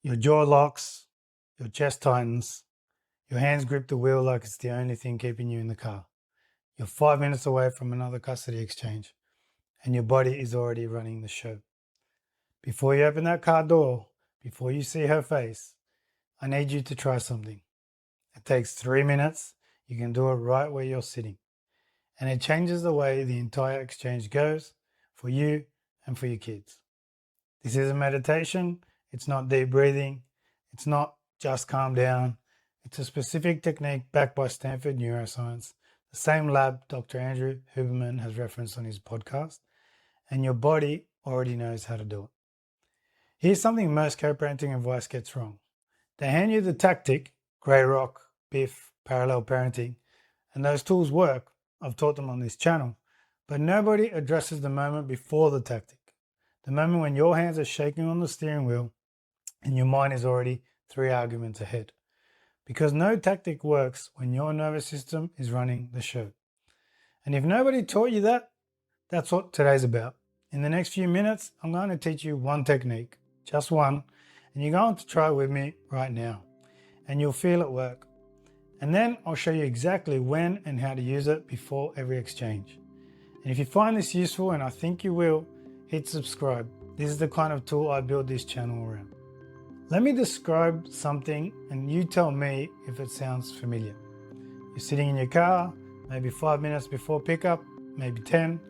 Your jaw locks, your chest tightens, your hands grip the wheel like it's the only thing keeping you in the car. You're 5 minutes away from another custody exchange, and your body is already running the show. Before you open that car door, before you see her face, I need you to try something. It takes 3 minutes. You can do it right where you're sitting. And it changes the way the entire exchange goes for you and for your kids. This is a meditation. It's not deep breathing. It's not just calm down. It's a specific technique backed by Stanford neuroscience, the same lab Dr. Andrew Huberman has referenced on his podcast, and your body already knows how to do it. Here's something most co-parenting advice gets wrong. They hand you the tactic, grey rock, biff, parallel parenting, and those tools work. I've taught them on this channel, but nobody addresses the moment before the tactic, the moment when your hands are shaking on the steering wheel and your mind is already 3 arguments ahead. Because no tactic works when your nervous system is running the show. And if nobody taught you that, that's what today's about. In the next few minutes, I'm going to teach you one technique, just one, and you're going to try it with me right now. And you'll feel it work. And then I'll show you exactly when and how to use it before every exchange. And if you find this useful, and I think you will, hit subscribe. This is the kind of tool I build this channel around. Let me describe something and you tell me if it sounds familiar. You're sitting in your car, maybe 5 minutes before pickup, maybe 10.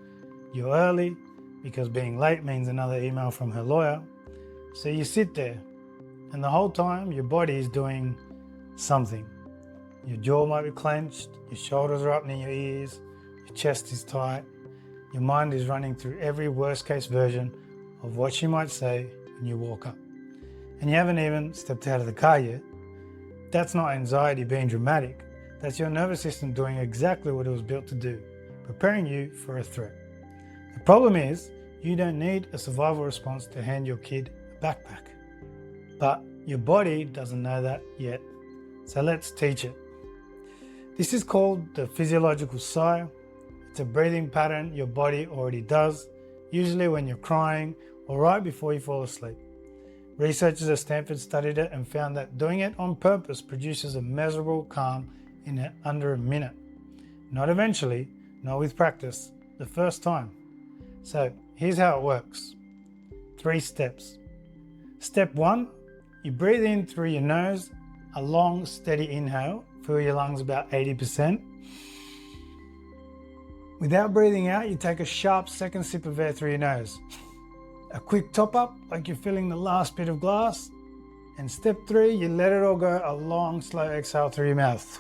You're early because being late means another email from her lawyer. So you sit there and the whole time your body is doing something. Your jaw might be clenched, your shoulders are up near your ears, your chest is tight, your mind is running through every worst case version of what she might say when you walk up. And you haven't even stepped out of the car yet. That's not anxiety being dramatic. That's your nervous system doing exactly what it was built to do, preparing you for a threat. The problem is, you don't need a survival response to hand your kid a backpack. But your body doesn't know that yet. So let's teach it. This is called the physiological sigh. It's a breathing pattern your body already does, usually when you're crying or right before you fall asleep. Researchers at Stanford studied it and found that doing it on purpose produces a measurable calm in under a minute. Not eventually, not with practice, the first time. So here's how it works. 3 steps. Step 1, you breathe in through your nose, a long, steady inhale, fill your lungs about 80%. Without breathing out, you take a sharp second sip of air through your nose. A quick top up, like you're filling the last bit of glass. And step 3, you let it all go, a long, slow exhale through your mouth.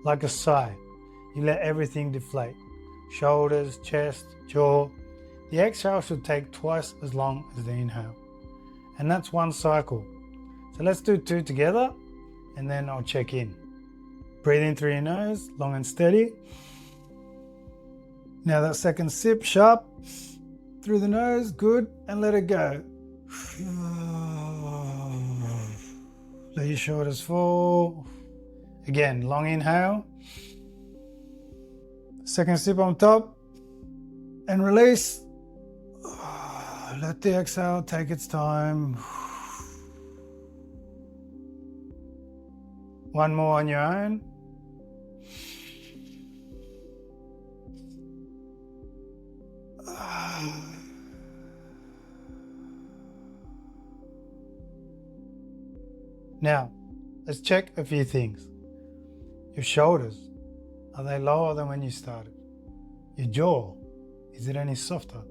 Like a sigh, you let everything deflate. Shoulders, chest, jaw. The exhale should take twice as long as the inhale. And that's one cycle. So let's do 2 together, and then I'll check in. Breathe in through your nose, long and steady. Now that second sip, sharp, through the nose, good, and let it go. Let your shoulders fall. Again, long inhale. Second sip on top, and release. Let the exhale take its time. One more on your own. Now, let's check a few things. Your shoulders, are they lower than when you started? Your jaw, is it any softer?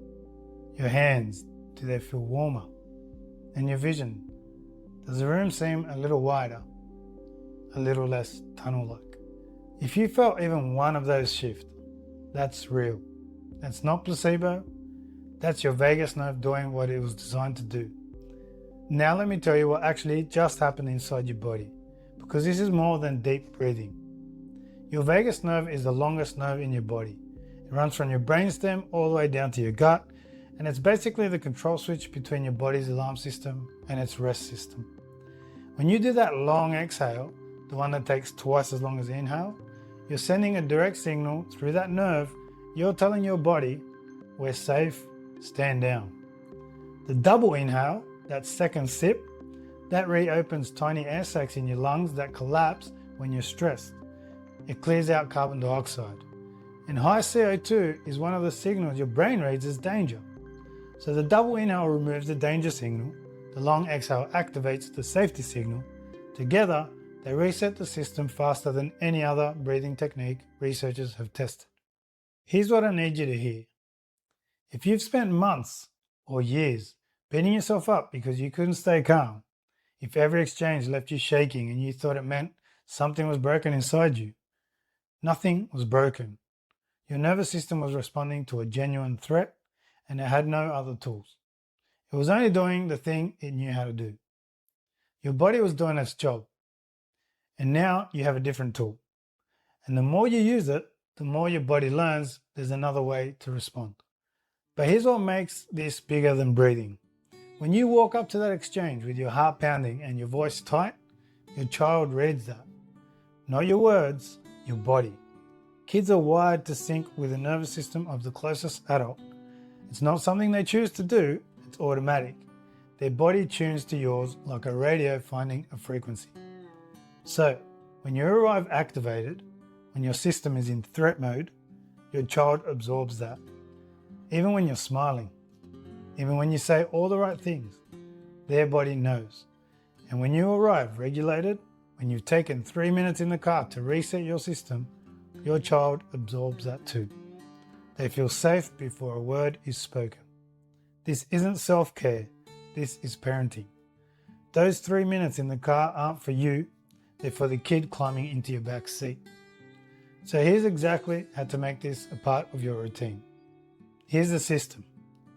Your hands, do they feel warmer? And your vision, does the room seem a little wider, a little less tunnel-like? If you felt even one of those shift, that's real. That's not placebo. That's your vagus nerve doing what it was designed to do. Now let me tell you what actually just happened inside your body, because this is more than deep breathing. Your vagus nerve is the longest nerve in your body. It runs from your brainstem all the way down to your gut, and it's basically the control switch between your body's alarm system and its rest system. When you do that long exhale, the one that takes twice as long as the inhale, you're sending a direct signal through that nerve. You're telling your body, we're safe, stand down. The double inhale, that second sip, that reopens tiny air sacs in your lungs that collapse when you're stressed. It clears out carbon dioxide. And high CO2 is one of the signals your brain reads as danger. So the double inhale removes the danger signal, the long exhale activates the safety signal. Together, they reset the system faster than any other breathing technique researchers have tested. Here's what I need you to hear. If you've spent months or years beating yourself up because you couldn't stay calm, if every exchange left you shaking and you thought it meant something was broken inside you, nothing was broken. Your nervous system was responding to a genuine threat and it had no other tools. It was only doing the thing it knew how to do. Your body was doing its job. And now you have a different tool. And the more you use it, the more your body learns there's another way to respond. But here's what makes this bigger than breathing. When you walk up to that exchange with your heart pounding and your voice tight, your child reads that. Not your words, your body. Kids are wired to sync with the nervous system of the closest adult. It's not something they choose to do, it's automatic. Their body tunes to yours like a radio finding a frequency. So, when you arrive activated, when your system is in threat mode, your child absorbs that. Even when you're smiling, even when you say all the right things, their body knows. And when you arrive regulated, when you've taken 3 minutes in the car to reset your system, your child absorbs that too. They feel safe before a word is spoken. This isn't self-care, this is parenting. Those 3 minutes in the car aren't for you, they're for the kid climbing into your back seat. So here's exactly how to make this a part of your routine. Here's the system.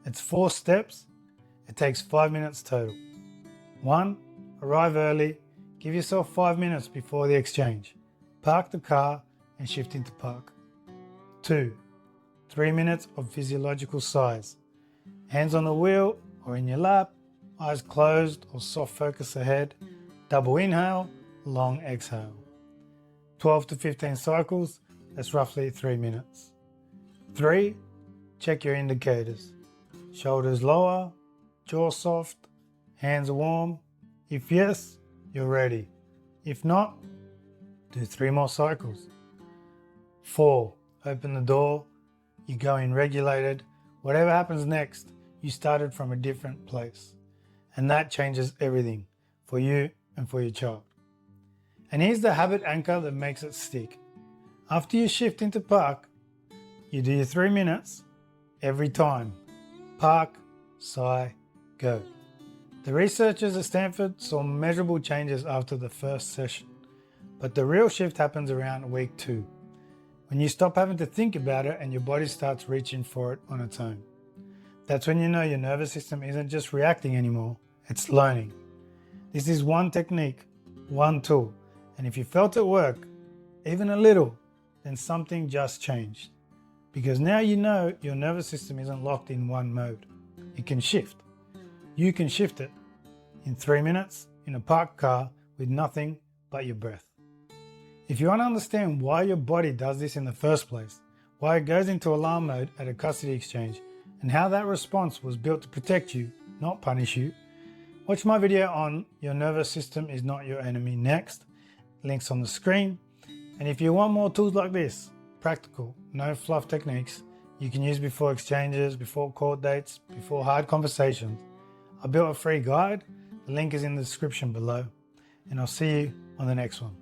It's 4 steps. It takes 5 minutes total. 1. Arrive early. Give yourself 5 minutes before the exchange. Park the car and shift into park. 2. 3 minutes of physiological sighs. Hands on the wheel or in your lap, eyes closed or soft focus ahead. Double inhale, long exhale. 12 to 15 cycles, that's roughly 3 minutes. 3. Check your indicators. Shoulders lower, jaw soft, hands warm. If yes, you're ready. If not, do 3 more cycles. 4. Open the door. You go in regulated. Whatever happens next, you started from a different place. And that changes everything for you and for your child. And here's the habit anchor that makes it stick. After you shift into park, you do your 3 minutes every time. Park, sigh, go. The researchers at Stanford saw measurable changes after the first session, but the real shift happens around week 2, when you stop having to think about it and your body starts reaching for it on its own. That's when you know your nervous system isn't just reacting anymore, it's learning. This is one technique, one tool, and if you felt it work, even a little, then something just changed. Because now you know your nervous system isn't locked in one mode. It can shift. You can shift it in 3 minutes in a parked car with nothing but your breath. If you want to understand why your body does this in the first place, why it goes into alarm mode at a custody exchange, and how that response was built to protect you, not punish you, watch my video on Your Nervous System is Not Your Enemy next. Links on the screen. And if you want more tools like this, practical, no fluff techniques you can use before exchanges, before court dates, before hard conversations, I built a free guide. The link is in the description below. And I'll see you on the next one.